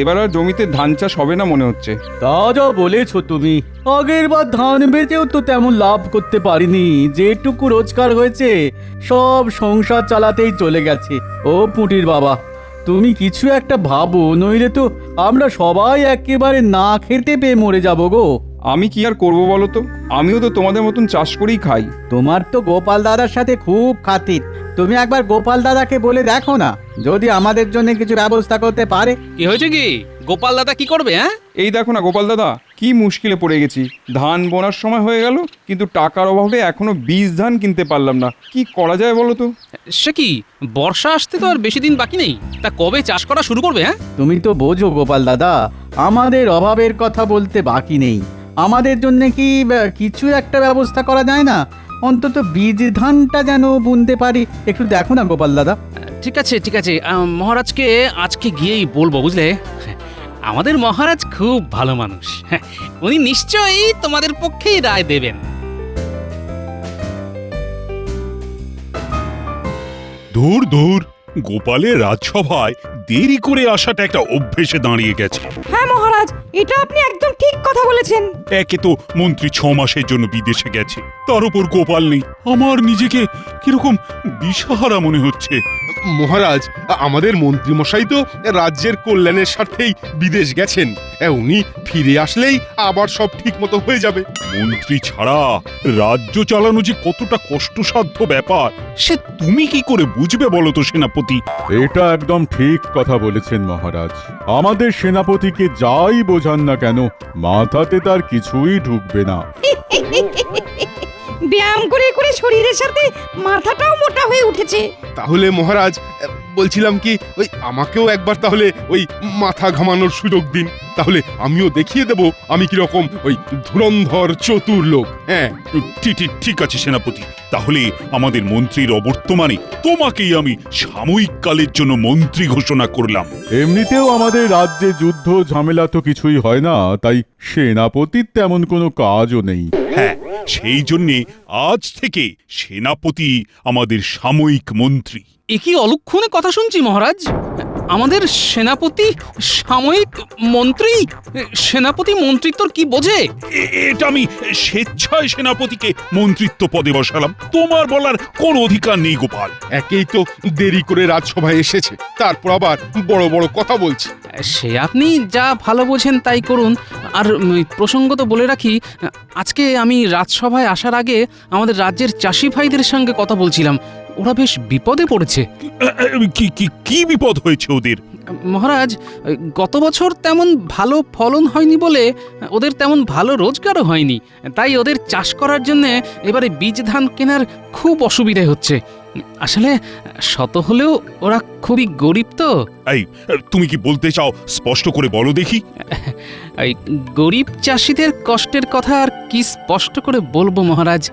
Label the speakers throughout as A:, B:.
A: এবার আর জমিতে ধান চাষ হবে না মনে হচ্ছে।
B: তা যা বলেছো তুমি, আগের বার ধান বেচেও তো তেমন লাভ করতে পারিনি। যেটুকু রোজগার হয়েছে সব সংসার চালাতেই চলে গেছে। ও পুঁটির বাবা, তুমি কিছু একটা ভাবো, নইলে তো আমরা সবাই একেবারে না খেতে পেয়ে মরে যাবো গো।
A: আমি কি আর করবো বলো তো, আমিও তো তোমাদের মতন চাষ করেই খাই।
B: তোমার তো গোপাল দাদার সাথে খুব খাতির। তুমি একবার গোপাল দাদাকে বলে দেখো না, যদি আমাদের জন্য কিছু ব্যবস্থা করতে পারে।
C: কি হয়েছে কি? গোপাল দাদা কি করবে? হ্যাঁ,
A: এই দেখো না গোপাল দাদা, কি মুশকিলে পড়ে গেছি। ধান বোনার সময় হয়ে গেল, কিন্তু টাকার অভাবে এখনো বীজ ধান কিনতে পারলাম না। কি করা যায় বলো তো?
C: সে কি, বর্ষা আসতে তো আর বেশি দিন বাকি নেই। তা কবে চাষ করা শুরু করবে? হ্যাঁ,
B: তুমি তো বোঝো গোপাল দাদা, আমাদের অভাবের কথা বলতে বাকি নেই। আমাদের জন্য কি কিছু একটা ব্যবস্থা করা যায় না? অন্তত বীজ ধানটা যেন বুনতে পারি, একটু দেখো না গোপাল দাদা।
C: ঠিক আছে ঠিক আছে, মহারাজকে আজকে গিয়েই বলবো, বুঝলে? আমাদের মহারাজ খুব ভালো মানুষ। উনি নিশ্চয়ই তোমাদের পক্ষেই রায় দেবেন।
D: দূর দূর, গোপালের রাজসভায় দেরি করে আসাটা একটা অভ্যেসে দাঁড়িয়ে গেছে।
E: হ্যাঁ মহারাজ, এটা আপনি একদম ঠিক কথা বলেছেন।
D: একে তো মন্ত্রী 6 মাসের জন্য বিদেশে গেছে, তার উপর গোপাল নেই। আমার নিজেকে কিরকম দিশাহারা মনে হচ্ছে।
F: মহারাজ, আমাদের মন্ত্রীমশাই তো রাজ্যের কল্যাণের স্বার্থেই বিদেশ গেছেন। উনি ফিরে আসলেই আবার সব ঠিক মতো হয়ে যাবে।
D: মন্ত্রী ছাড়া রাজ্য চালানো যে কতটা কষ্টসাধ্য ব্যাপার, সে তুমি কি করে বুঝবে বলো তো সেনাপতি?
G: এটা একদম ঠিক কথা বলেছেন মহারাজ। আমাদের সেনাপতিকে যাই বোঝান না কেন, মাথাতে তার কিছুই ঢুকবে না।
E: ব্যায়াম করে করে শরীরের সাথে মাথাটাও মোটা হয়ে উঠেছে।
F: তাহলে মহারাজ, বলছিলাম কি, ওই আমাকেও একবার তাহলে ওই মাথা ঘামানোর সুযোগ দিন। তাহলে আমিও দেখিয়ে দেব আমি কিরকম ওই ধুরন্ধর চতুর লোক। হ্যাঁ,
D: ঠিক আছে সেনাপতি, তাহলে আমাদের মন্ত্রীর অবর্তমানে তোমাকেই আমি সাময়িক কালের জন্য মন্ত্রী ঘোষণা করলাম।
G: এমনিতেও আমাদের রাজ্যে যুদ্ধ ঝামেলা তো কিছুই হয় না, তাই সেনাপতির তেমন কোনো কাজও নেই।
D: হ্যাঁ, সেই জন্যে আজ থেকে সেনাপতি আমাদের সাময়িক মন্ত্রী।
C: এ কি অলক্ষণে কথা শুনছি মহারাজ? আমাদের সেনাপতি সাময়িক মন্ত্রী? সেনাপতি মন্ত্রিত্বর কি বোঝে?
D: এটা আমি স্বেচ্ছায় সেনাপতিকে মন্ত্রিত্ব পদে বসালাম, তোমার বলার কোন অধিকার নেই গোপাল।
F: একেই তো দেরি করে রাজসভায় এসেছে, তারপর আবার বড় বড় কথা বলছে।
C: সে আপনি যা ভালো বোঝেন তাই করুন। আর প্রসঙ্গত বলে রাখি, আজকে আমি রাজসভায় আসার আগে আমাদের রাজ্যের চাষি ভাইদের সঙ্গে কথা বলছিলাম। ওরা বেশ বিপদে পড়েছে।
D: কি বিপদ হয়েছে ওদের?
C: মহারাজ, গত বছর তেমন ভালো ফলন হয়নি বলে ওদের তেমন ভালো রোজগারও হয়নি। তাই ওদের চাষ করার জন্য এবারে বীজ ধান কেনার খুব অসুবিধে হচ্ছে। আসলে শত হলেও ওরা খুবই গরিব তো।
D: এই, তুমি কি বলতে চাও স্পষ্ট করে বলো দেখি।
C: এই গরিব চাষিদের কষ্টের কথা আর কি স্পষ্ট করে বলবো মহারাজ?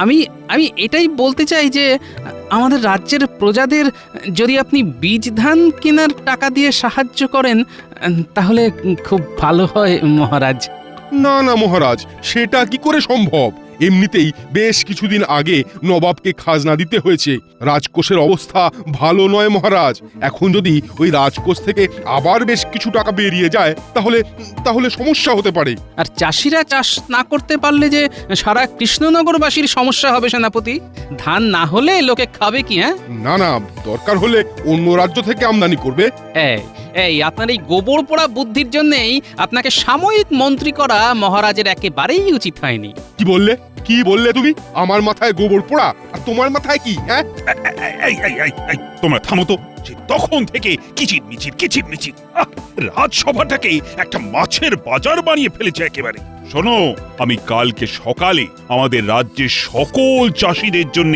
C: আমি এটাই বলতে চাই যে আমাদের রাজ্যের প্রজাদের যদি আপনি বীজ ধান কেনার টাকা দিয়ে সাহায্য করেন তাহলে খুব ভালো হয় মহারাজ।
F: না না মহারাজ, সেটা কি করে সম্ভব? এমনিতেই বেশ কিছুদিন আগে নবাবকে খাজনা দিতে হয়েছে। রাজকোষের অবস্থা ভালো নয় মহারাজ। এখন যদি ওই রাজকোষ থেকে আবার বেশ কিছু টাকা বেরিয়ে যায় তাহলে সমস্যা হতে পারে।
C: আর চাষিরা চাষ না করতে পারলে যে সারা কৃষ্ণনগরবাসীর সমস্যা হবে সেনাপতি। ধান না হলে লোকে খাবে কি? হ্যাঁ,
F: না না, দরকার হলে অন্য রাজ্য থেকে আমদানি করবে।
C: এই আপনার এই গোবর পোড়া বুদ্ধির জন্যেই আপনাকে সাময়িক মন্ত্রী করা মহারাজের একেবারেই উচিত হয়নি।
F: কি বললে তুমি? আমার মাথায় গোবর পোড়া, আর তোমার মাথায় কি? হ্যাঁ,
D: এই, তোমরা থামো তো। তখন থেকে কিচির মিচির রাজসভাটাকে একটা মাছের বাজার বানিয়ে ফেলেছে একেবারে। শোনো, আমি কালকে সকালে আমাদের রাজ্যের সকল চাষিদের জন্য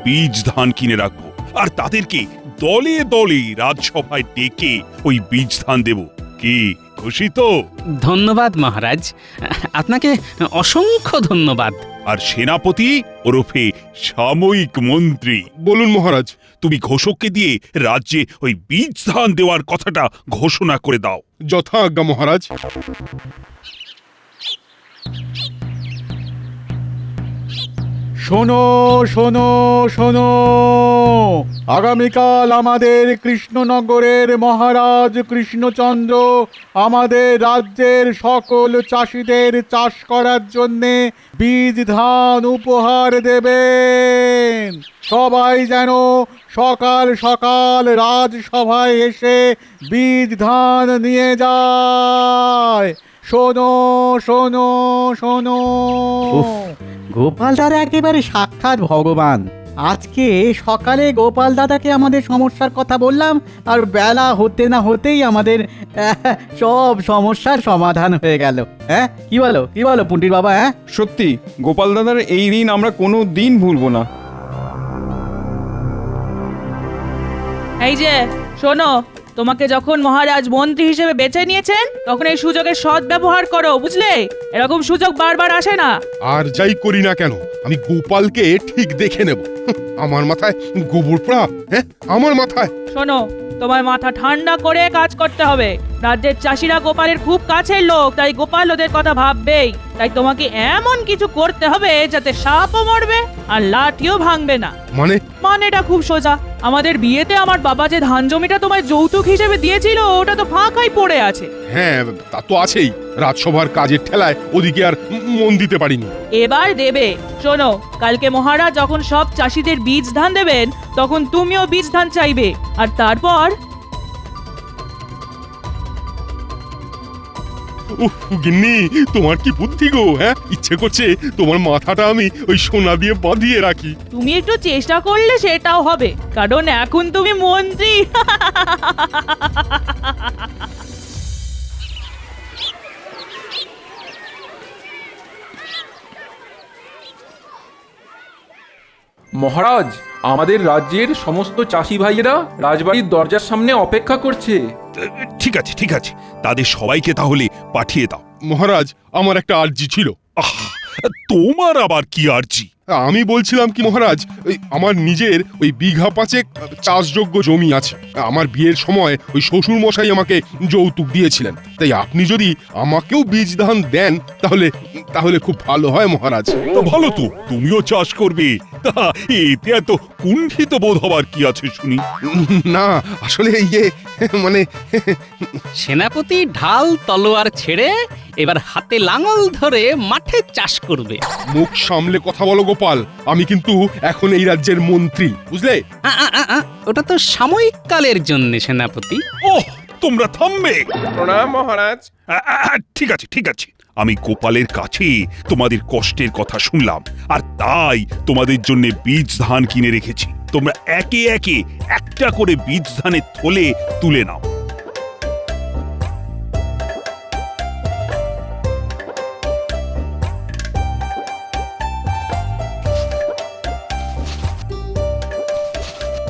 D: বীজ ধান কিনে রাখবো, আর তাদেরকে দলে দলে রাজসভায় ডেকে ওই বীজ ধান দেব। কি খুশি তো?
C: ধন্যবাদ মহারাজ, আপনাকে অসংখ্য ধন্যবাদ।
D: আর সেনাপতি ওরফে সাময়িক মন্ত্রী,
F: বলুন মহারাজ।
D: তুমি ঘোষককে দিয়ে রাজ্যে ওই বীজ ধান দেওয়ার কথাটা ঘোষণা করে দাও।
F: যথা আজ্ঞা মহারাজ।
G: শোনো শোনো শোনো, আগামীকাল আমাদের কৃষ্ণনগরের মহারাজ কৃষ্ণচন্দ্র আমাদের রাজ্যের সকল চাষিদের চাষ করার জন্যে বীজ ধান উপহার দেবেন। সবাই যেন সকাল সকাল রাজসভায় এসে বীজ ধান নিয়ে যায়। শোনো শোনো শোনো।
B: উফ, গোপাল দাদা একেবারে সাক্ষাৎ ভগবান। আজকে সকালে গোপাল দাদাকে আমাদের সমস্যার কথা বললাম, আর বেলা হতে না হতেই আমাদের সব সমস্যার সমাধান হয়ে গেল। হ্যাঁ, কি বলো পুঁটির বাবা? হ্যাঁ,
A: সত্যি গোপাল দাদার এই ঋণ আমরা কোনো দিন ভুলবো না।
H: এই যে শোনো, তোমাকে যখন মহারাজ মন্ত্রী হিসেবে বেছে নিয়েছেন তখন এই সুযোগের সদ্ব্যবহার করো, বুঝলে? এরকম সুযোগ বারবার আসে না।
F: আর যাই করি না কেন, আমি গোপালকে ঠিক দেখে নেব। আমার মাথায় গোবর পোড়া, হ্যাঁ, আমার মাথায়।
H: শোনো, তোমার মাথা ঠান্ডা করে কাজ করতে হবে। রাজ্যের চাষিরা গোপালের খুব কাছের লোক, তাই গোপাল ওদের কথা ভাববেই। তাই তোমাকে এমন কিছু করতে হবে যাতে সাপও মরবে আর লাঠিও ভাঙবে না। মানেটা খুব সোজা। আমাদের বিয়েতে আমার বাবা যে ধান জমিটা তোমায় যৌতুক হিসেবে দিয়েছিল ওটা তো ফাঁকাই পড়ে আছে।
F: হ্যাঁ, তা তো আছেই। রাজসভার কাজের ঠেলায় ওদিকে আর মন দিতে পারিনি।
H: এবার দেবে। শোনো, কালকে মহারাজ যখন সব চাষিদের বীজ ধান দেবেন তখন তুমিও বীজ ধান চাইবে, আর তারপর
F: গিন্নি, তোমার কি বুদ্ধি গো? হ্যাঁ, ইচ্ছে করছে তোমার মাথাটা আমি ওই সোনা দিয়ে বাঁধিয়ে রাখি।
H: তুমি একটু চেষ্টা করলে সেটাও হবে, কারণ এখন তুমি মন্ত্রী।
I: মহারাজ, আমাদের রাজ্যের সমস্ত চাষি ভাইয়েরা রাজবাড়ির দরজার সামনে অপেক্ষা করছে।
D: ঠিক আছে ঠিক আছে, তাদের সবাইকে তাহলে পাঠিয়ে দাও।
F: মহারাজ, আমার একটা আর্জি ছিল।
D: তোমার আবার কি আর্জি?
F: আমি বলছিলাম কি মহারাজ, ওই আমার নিজের ওই বিঘা পাঁচেক চাষযোগ্য জমি আছে। আমার বিয়ের সময় ওই শ্বশুর মশাই আমাকে যৌতুক দিয়েছিলেন। তাই আপনি যদি আমাকেও বীজ ধান দেন তাহলে তাহলে খুব ভালো হয় মহারাজ।
D: তো ভালো তো, তুমিও চাষ করবে। এতে এত কুণ্ঠিত বোধ হবার কি আছে শুনি?
F: না, আসলে মানে
C: সেনাপতি ঢাল তলোয়ার ছেড়ে এবার হাতে লাঙল ধরে মাঠে চাষ করবে।
F: মুখ সামলে কথা বলো গোপাল, আমি কিন্তু এখন এই রাজ্যের মন্ত্রী, বুঝলে?
C: ওটা তো সাময়িক কালের জন্য সেনাপতি।
D: ওহ, তোমরা থামবে।
A: প্রণাম মহারাজ।
D: ঠিক আছে ঠিক আছে, আমি গোপালের কাছে তোমাদের কষ্টের কথা শুনলাম, আর তাই তোমাদের জন্য বীজ ধান কিনে রেখেছি। তোমরা একে একে একটা করে বীজ ধানের থলে তুলে নাও।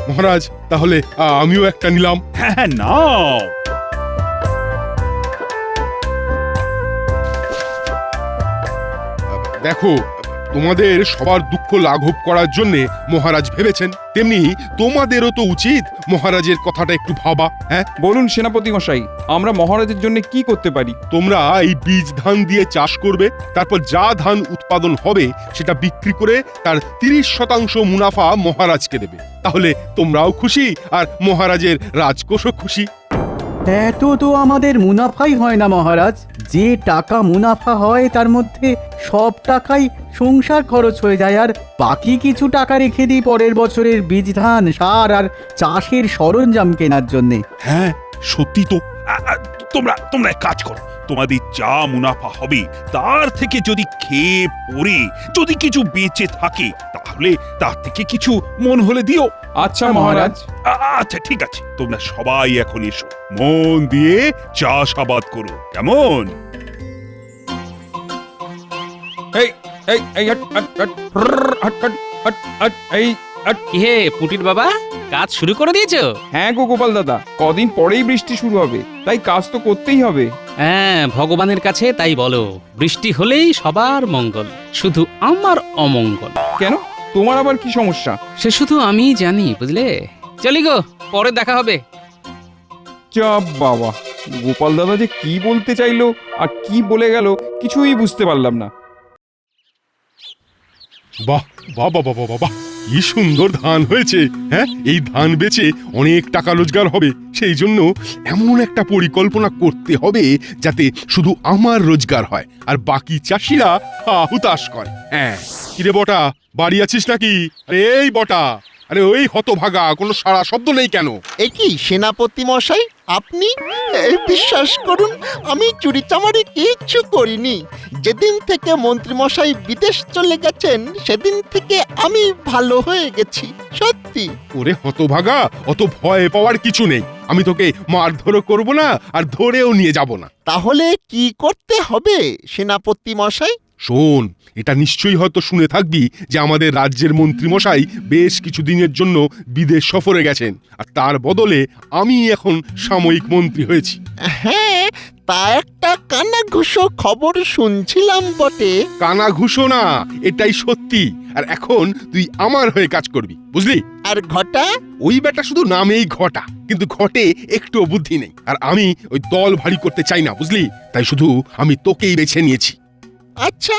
F: মহারাজ, তাহলে আমিও একটা নিলাম।
D: হ্যাঁ, নাও।
F: দেখো, তোমাদের সবার দুঃখ লাঘব করার জন্য মহারাজ ভেবেছেন, তেমনি তোমাদেরও তো উচিত মহারাজের কথাটা একটু ভাবা। হ্যাঁ,
A: বলুন সেনাপতি মশাই, আমরা মহারাজের জন্য কি করতে পারি?
F: তোমরা এই বীজ ধান দিয়ে চাষ করবে, তারপর যা ধান উৎপাদন হবে সেটা বিক্রি করে তার 30% মুনাফা মহারাজকে দেবে। তাহলে তোমরাও খুশি আর মহারাজের রাজকোষও খুশি।
B: এত তো আমাদের মুনাফাই হয় না মহারাজ। যে টাকা মুনাফা হয় তার মধ্যে সব টাকাই সংসার খরচ হয়ে যায়, আর বাকি কিছু টাকা রেখে দিই পরের বছরের বীজ ধান, সার আর চাষের সরঞ্জাম কেনার জন্যে।
D: হ্যাঁ, সত্যি তো। তোমরা এক কাজ করো, তোমাদের যা মুনাফা হবে তার থেকে যদি খেয়ে পরে যদি কিছু বেঁচে থাকে তাহলে তার থেকে কিছু মন হলে দিও।
A: আচ্ছা মহারাজ।
D: আচ্ছা ঠিক আছে, তোমরা সবাই এখন এসো, মন দিয়ে চাষাবাদ করো, কেমন?
A: এই এই এই hot hot hot hot hot hot hot এই হট।
C: কি হে পুটির বাবা, কাজ শুরু করে দিয়েছো?
A: হ্যাঁ গো গোপাল দাদা, কদিন পরেই বৃষ্টি শুরু হবে, তাই কাজ তো করতেই হবে।
C: হ্যাঁ, ভগবানের কাছে তাই বলো, বৃষ্টি হলেই সবার মঙ্গল, শুধু আমার অমঙ্গল।
A: কেন, তোমার আবার কি সমস্যা?
C: সে শুধু আমিই জানি, বুঝলে। চলি গো, পরে দেখা হবে।
A: চাপ বাবা, গোপাল দাদা যে কি বলতে চাইলো আর কি বলে গেল কিছুই বুঝতে পারলাম না।
F: বাহ বাহ বাহ বাহ বাহ বাহ, কি সুন্দর ধান হয়েছে। হ্যাঁ, এই ধান বেচে অনেক টাকা রোজগার হবে। সেই জন্য এমন একটা পরিকল্পনা করতে হবে যাতে শুধু আমার রোজগার হয় আর বাকি চাষিরা হুতাশ করে। হ্যাঁ, কিরে বটা, বাড়ি আছিস নাকি? আরে এই বটা, আরে ওই হতভাগা, কোনো সাড়া শব্দ নেই কেন?
J: এ কি সেনাপতি মশাই, আপনি? বিশ্বাস করুন, আমি চুরি চামারি কিচ্ছু করিনি। যেদিন থেকে মন্ত্রী মশাই বিদেশ চলে গেছেন সেদিন থেকে আমি ভালো হয়ে গেছি, সত্যি।
F: ওরে হতভাগা, অত ভয় পাওয়ার কিছু নেই। আমি তোকে মারধরও করব না আর ধরেও নিয়ে যাব না।
J: তাহলে কি করতে হবে সেনাপতি মশাই?
F: শোন, এটা নিশ্চয়ই হয়তো শুনে থাকবি যে আমাদের রাজ্যের মন্ত্রী মশাই বেশ কিছুদিনের জন্য বিদেশ সফরে গেছেন, আর তার বদলে আমি এখন সাময়িক মন্ত্রী হয়েছি।
J: হ্যাঁ, তা একটা কানাঘুষো খবর শুনছিলাম বটে।
F: কানা ঘুষো না, এটাই সত্যি। আর এখন তুই আমার হয়ে কাজ করবি, বুঝলি?
J: আর ঘটা?
F: ওই বেটা শুধু নামেই ঘটা, কিন্তু ঘটে একটুও বুদ্ধি নেই। আর আমি ওই দল ভারী করতে চাই না, বুঝলি? তাই শুধু আমি তোকেই বেছে নিয়েছি।
J: আচ্ছা,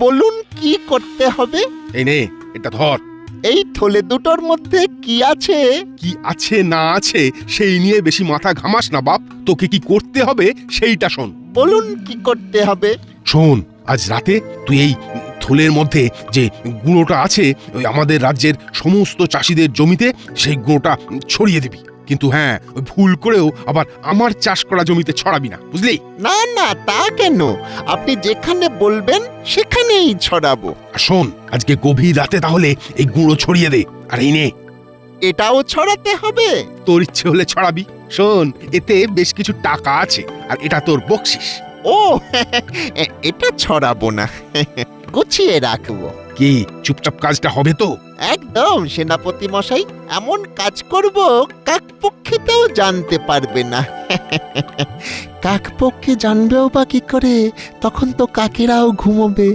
J: বলুন কি করতে হবে?
F: এই নে, এটা ধর।
J: এই থলে দুটোর মধ্যে কি আছে?
F: কি আছে না আছে সেই নিয়ে বেশি মাথা ঘামাস না বাপ। তোকে কি করতে হবে সেইটা শোন।
J: বলুন কি করতে হবে?
F: শোন, আজ রাতে তুই এই থলের মধ্যে যে গুঁড়োটা আছে ওই আমাদের রাজ্যের সমস্ত চাষিদের জমিতে সেই গুঁড়োটা ছড়িয়ে দিবি। কিন্তু হ্যাঁ, ওই ভুল করেও আবার আমার চাষ করা জমিতে ছড়াবি না, বুঝলি?
J: না না, তা কেন? আপনি যেখানে বলবেন সেখানেই ছড়াবো।
F: আর শোন, আজকে গভীর রাতে তাহলে এই গুঁড়ো ছড়িয়ে দে। আর এই নে,
J: এটাও ছড়াতে হবে?
F: তোর ইচ্ছে হলে ছড়াবি। শোন, এতে বেশ কিছু টাকা আছে আর এটা তোর বকশিস।
J: ও এটা ছড়াবো না, গুছিয়ে রাখবো।
F: কি চুপচাপ কাজটা হবে তো?
J: একদম সেনাপতি মশাই, এমন কাজ করব কাকপক্ষীতেও জানতে পারবে না। কাকপক্ষী জানবেও বা কি করে? তখন তো কাকেরাও ঘুমোবে।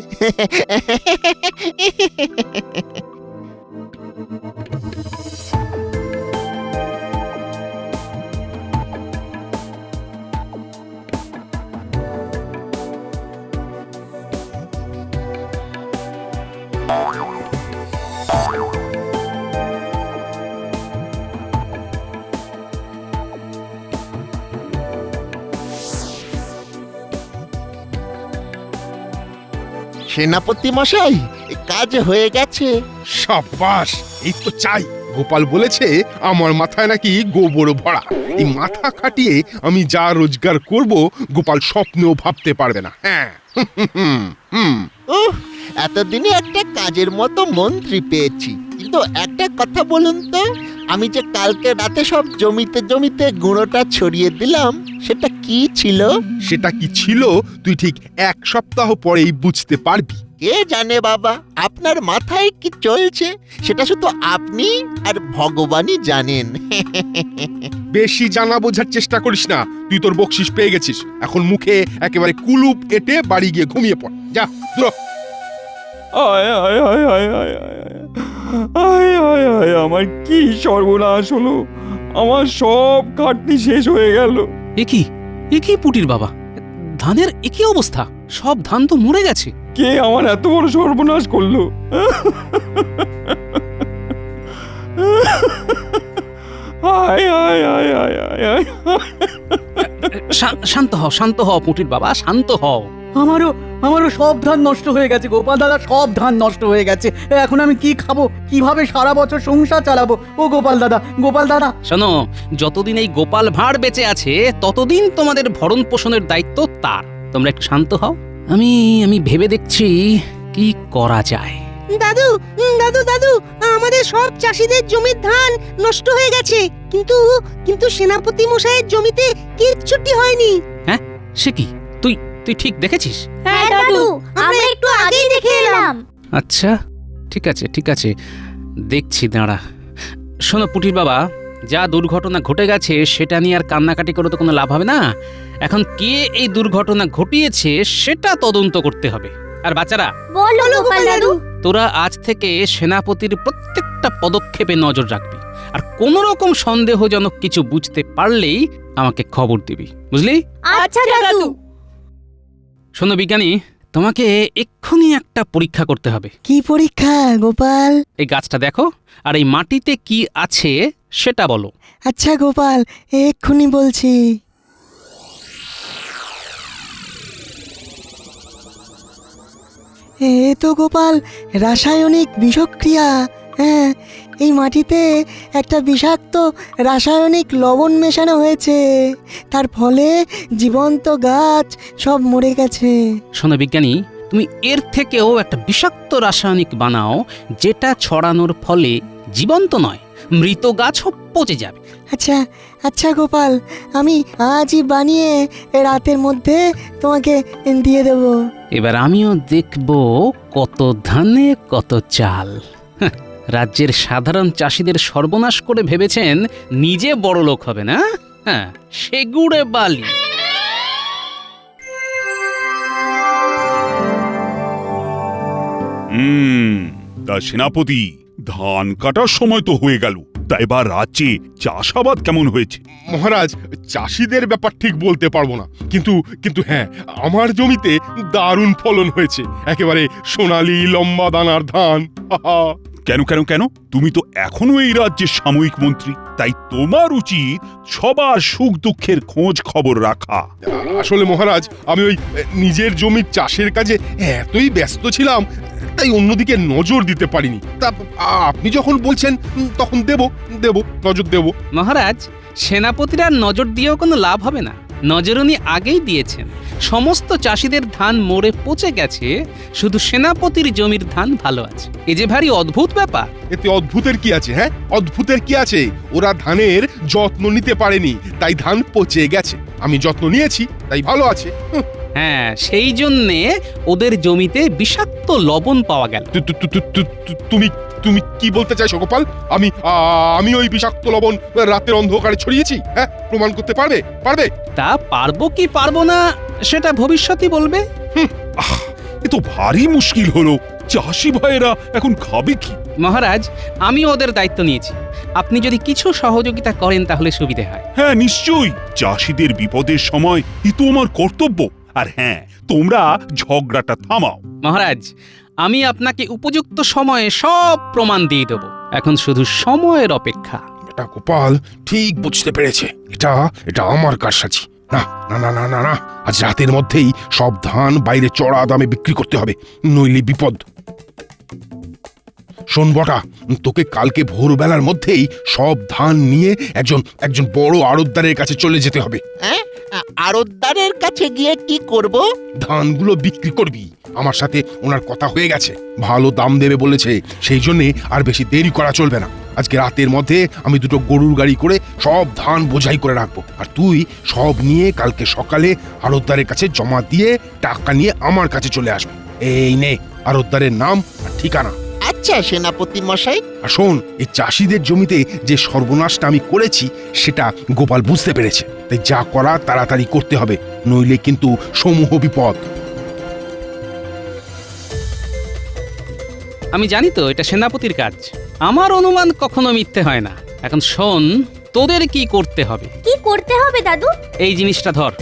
J: সেনাপতি মশাই, কাজ হয়ে গেছে।
F: সাবাস, এই তো চাই। গোপাল বলেছে আমার মাথায় নাকি গোবর ভরা। এই মাথা খাটিয়ে আমি যা রোজগার করব গোপাল স্বপ্নেও ভাবতে পারবে না। হ্যাঁ,
J: এতদিনে একটা কাজের মতো মন্ত্রী পেয়েছি। কিন্তু একটা কথা বলুন তো, আমি যে কালকে রাতে সব জমিতে জমিতে গুঁড়োটা ছড়িয়ে দিলাম, সেটা কি ছিল?
F: সেটা কি ছিল তুই ঠিক এক সপ্তাহ পরেই বুঝতে পারবি।
J: কে জানে বাবা, আপনার মাথায় কি চলছে সেটা শুধু আপনি আর ভগবানই জানেন।
F: বেশি জানা বোঝার চেষ্টা করিস না। তুই তোর বকশিস পেয়ে গেছিস, এখন মুখে একেবারে কুলুপ এঁটে বাড়ি গিয়ে ঘুমিয়ে পড়। যা, দূর হ।
A: আয় আয় আয় আয় আয় আয় আয় আয় আয় আয়, আমার কি সর্বনাশ হলো! আমার সব খাটনি শেষ হয়ে গেল।
C: এ কি পুটির বাবা, ধানের একই অবস্থা? সব ধান তো মরে গেছে।
A: কে আমার এত বড় সর্বনাশ করলো? আয় আয় আয় আয় আয় আয়।
C: শান্ত হও পুটির বাবা, শান্ত হও।
B: আমারও সব ধান নষ্ট হয়ে গেছে গোপাল দাদা, সব ধান নষ্ট হয়ে গেছে। এখন আমি কি খাবো, কিভাবে সারা বছর সংসার চালাবো? ও গোপাল দাদা।
C: শোনো, যতদিন এই গোপাল ভাঁড় বেঁচে আছে ততদিন তোমাদের ভরণ পোষণের দায়িত্ব তার। তোমরা একটু শান্ত হও, আমি ভেবে দেখছি কি করা যায়।
E: দাদু দাদু দাদু, আমাদের সব চাষিদের জমির ধান নষ্ট হয়ে গেছে, কিন্তু কিন্তু সেনাপতি মশাইয়ের জমিতে কিচ্ছুটি হয়নি।
C: হ্যাঁ, সে কি? তুই ঠিক দেখেছিস?
E: হ্যাঁ দাদু, আমরা একটু আগেই দেখে এলাম।
C: আচ্ছা, ঠিক আছে, দেখছি, দাঁড়া। শোনো পুটির বাবা, যা দুর্ঘটনা ঘটে গেছে সেটা নিয়ে আর কান্নাকাটি করে তো কোনো লাভ হবে না। এখন কে এই দুর্ঘটনা ঘটিয়েছে সেটা তদন্ত করতে হবে। আর বাচ্চারা,
E: বলো গোপাল দাদু।
C: তোরা আজ থেকে সেনাপতির প্রত্যেকটা পদক্ষেপে নজর রাখবি, আর কোনো রকম সন্দেহজনক কিছু বুঝতে পারলেই আমাকে খবর দিবি, বুঝলি?
E: আচ্ছা দাদু।
C: শোনো বিজ্ঞানী, তোমাকে এক্ষুনি একটা পরীক্ষা করতে হবে।
E: কি পরীক্ষা গোপাল?
C: এই গাছটা দেখো, আর এই মাটিতে কি আছে সেটা বলো।
E: আচ্ছা গোপাল, এক্ষুনি বলছি। এ তো গোপাল রাসায়নিক বিষক্রিয়া। হ্যাঁ, এই মাটিতে একটা বিষাক্ত রাসায়নিক লবণ মেশানো হয়েছে, তার ফলে জীবন্ত গাছ সব মরে গেছে।
C: শোনো বিজ্ঞানী, তুমি এর থেকেও একটা বিষাক্ত রাসায়নিক বানাও, যেটা ছড়ানোর ফলে জীবন্ত নয়, মৃত গাছও পচে যাবে।
E: আচ্ছা আচ্ছা গোপাল, আমি আজই বানিয়ে রাতের মধ্যে তোমাকে দিয়ে দেব।
C: এবার আমিও দেখব কত ধানে কত চাল। হাহ, রাজ্যের সাধারণ চাষিদের সর্বনাশ করে ভেবেছেন নিজে বড় লোক হবে না? হ্যাঁ, সেগুড়ে বালি।
D: তা সেনাপতি, ধান কাটার সময় তো হয়ে গেল, তা এবার রাজ্যে চাষাবাদ কেমন হয়েছে?
F: মহারাজ, চাষিদের ব্যাপার ঠিক বলতে পারবো না, কিন্তু কিন্তু হ্যাঁ, আমার জমিতে দারুণ ফলন হয়েছে। একেবারে সোনালী লম্বা দানার ধান। হাহা।
D: কেন কেন কেন? তুমি তো এখনো এই রাজ্যের সাময়িক মন্ত্রী, তাই তোমার উচিত সবার সুখ দুঃখের খোঁজ খবর রাখা।
F: আসলে মহারাজ, আমি ওই নিজের জমির চাষের কাজে এতই ব্যস্ত ছিলাম, তাই অন্যদিকে নজর দিতে পারিনি। তা আপনি যখন বলছেন তখন দেব নজর দেব।
C: মহারাজ, সেনাপতিরা নজর দিয়েও কোনো লাভ হবে না। নজর উনি আগেই দিয়েছেন। সমস্ত চাষিদের ধান মরে পচে গেছে, শুধু সেনাপতির জমির ধান ভালো আছে। এ যে ভারী অদ্ভুত ব্যাপার।
F: এতে অদ্ভুতের কি আছে? হ্যাঁ, অদ্ভুতের কি আছে? ওরা ধানের যত্ন নিতে পারেনি, তাই ধান পচে গেছে। আমি যত্ন নিয়েছি, তাই ভালো আছে।
C: হ্যাঁ, সেই জন্যে ওদের জমিতে বিষাক্ত লবণ পাওয়া গেল।
F: তুমি তুমি কি বলতে চাইছো গোপাল? আমি ওই বিষাক্ত লবণ রাতের অন্ধকারে ছড়িয়েছি? হ্যাঁ, প্রমাণ করতে পারবে?
C: তা পারবো কি পারবো না সেটা ভবিষ্যতই বলবে।
D: এ তো ভারী মুশকিল হলো। চাষি ভাইয়েরা এখন খাবে কি?
C: মহারাজ, আমি ওদের দায়িত্ব নিয়েছি। আপনি যদি কিছু সহযোগিতা করেন তাহলে সুবিধে হয়।
D: হ্যাঁ, নিশ্চয়ই। চাষিদের বিপদের সময় এ তো আমার কর্তব্য। আর হ্যাঁ, তোমরা ঝগড়াটা থামাও।
C: মহারাজ, আমি আপনাকে উপযুক্ত সময়ে সব প্রমাণ দিয়ে দেব। এখন শুধু সময়ের অপেক্ষা।
F: এটা গোপাল ঠিক বুঝতে পেরেছে। এটা আমার কারসাজি। না না না না না না, আজ রাতের মধ্যেই সব ধান বাইরে চড়া দামে বিক্রি করতে হবে, নইলে বিপদ। শোন বটা, তোকে কালকে ভোরবেলার মধ্যেই সব ধান নিয়ে একজন বড় আড়তদারের কাছে চলে যেতে হবে।
J: হ্যাঁ, আড়তদারের কাছে গিয়ে কি করব?
F: ধানগুলো বিক্রি করবি। আমার সাথে ওনার কথা হয়ে গেছে, ভালো দাম দেবে বলেছে। সেই জন্যে আর বেশি দেরি করা চলবে না। আজকে রাতের মধ্যে আমি দুটো গরুর গাড়ি করে সব ধান বোঝাই করে রাখবো, আর তুই সব নিয়ে কালকে সকালে আড়তদারের কাছে জমা দিয়ে টাকা নিয়ে আমার কাছে চলে আসবি। এই নে আড়তদারের নাম আর ঠিকানা।
J: আচ্ছা সেনাপতি মশাই।
F: আর শোন, এই চাষিদের জমিতে যে সর্বনাশটা আমি করেছি সেটা গোপাল বুঝতে পেরেছে, তাই যা করা তাড়াতাড়ি করতে হবে, নইলে কিন্তু সমূহ বিপদ।
C: আমি জানি তো এটা সেনাপতির কাজ। আমার অনুমান কখনো মিথ্যে হয় না। এখন শোন, তোদের কি করতে হবে।
K: কি করতে হবে দাদু?
C: এই জিনিসটা ধর।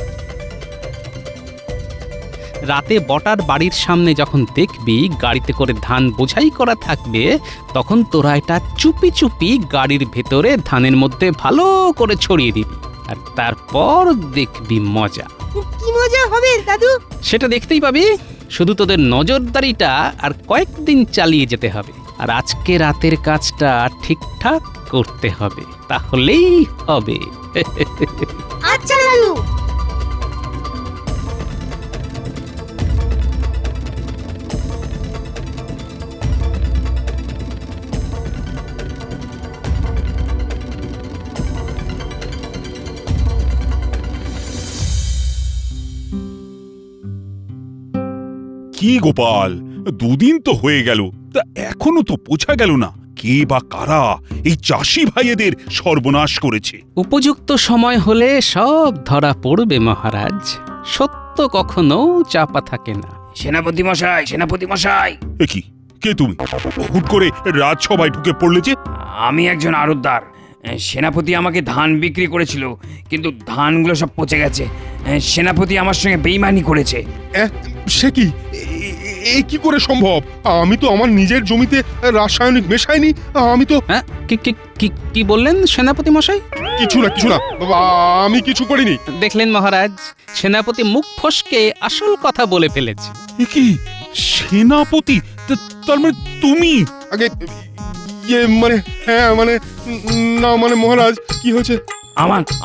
C: রাতে বটার বাড়ির সামনে যখন দেখবি গাড়িতে করে ধান বোঝাই করা থাকবে, তখন তোরা এটা চুপি চুপি গাড়ির ভেতরে ধানের মধ্যে ভালো করে ছড়িয়ে দিবি, আর তারপর দেখবি মজা।
E: কি মজা হবে দাদু?
C: সেটা দেখতেই পাবি। শুধু তোদের নজরদারিটা আর কয়েকদিন চালিয়ে যেতে হবে, আর আজকে রাতের কাজটা ঠিকঠাক করতে হবে, তাহলেই হবে।
K: আচ্ছা দাদু।
D: কি গোপাল, দুদিন তো হয়ে গেল, তা এখনো তো পৌঁছা গেল না। কে বা কারা এই চাষি ভাইয়েদের সর্বনাশ করেছে?
C: উপযুক্ত সময় হলে সব ধরা পড়বে মহারাজ। সত্য কখনো চাপা থাকে না।
L: সেনাপতি মশাই।
D: এ কি, কে তুমি? হুট করে রাজসভায় ঢুকে পড়লে যে?
L: আমি একজন আড়তদার। সেনাপতি আমাকে ধান বিক্রি করেছিল, কিন্তু ধানগুলো সব পচে গেছে। সেনাপতি আমার সঙ্গে বেইমানি করেছে।
F: সে কি? এ কি করে সম্ভব? আমি তো আমার নিজের জমিতে রাসায়নিক মেশাইনি। আমি তো
C: হ্যাঁ কি বললেন সেনাপতি মশাই?
F: কিছু না বাবা, আমি কিছু করিনি।
C: দেখলেন মহারাজ, সেনাপতি মুখ ফসকে আসল কথা বলে ফেলেছে।
D: এ কি সেনাপতি? তার মানে তুমি?
F: আগে মানে হ্যাঁ মানে না মানে মহারাজ, কি হয়েছে?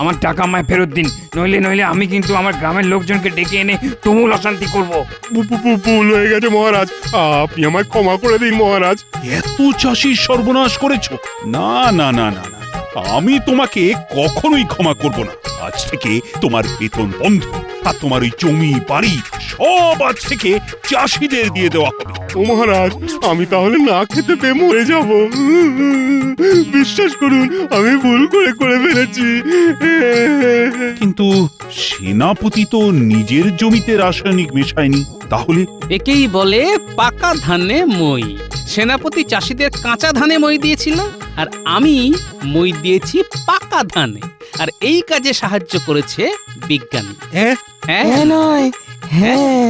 L: আমার টাকা আমায় ফেরত দিন, নইলে আমি কিন্তু আমার গ্রামের লোকজনকে ডেকে এনে তুমুল অশান্তি করব।
F: ভুল হয়ে গেছে মহারাজ, আপনি আমায় ক্ষমা করে দিন মহারাজ।
D: এত চাষির সর্বনাশ করেছো? না না না না না, আমি তোমাকে কখনোই ক্ষমা করব না। আজ থেকে তোমার বেতন বন্ধ, আর তোমার ওই জমি বাড়ি সব আজ থেকে চাষিদের দিয়ে দেওয়া হবে।
F: ও মহারাজ, আমি তাহলে না খেতে পেয়ে মরে যাব। বিশ্বাস করুন, আমি ভুল করে ফেলেছি।
D: কিন্তু সেনাপতি তো নিজের জমিতে রাসায়নিক মেশায়নি, তাহলে?
C: একেই বলে পাকা ধানে মই। সেনাপতি চাষিদের কাঁচা ধানে মই দিয়েছিল, আর আমি মই দিয়েছি পাকা ধানে। আর এই কাজে সাহায্য করেছে বিজ্ঞানী।
D: হ্যাঁ
C: হ্যাঁ
E: হ্যাঁ নয় হ্যাঁ।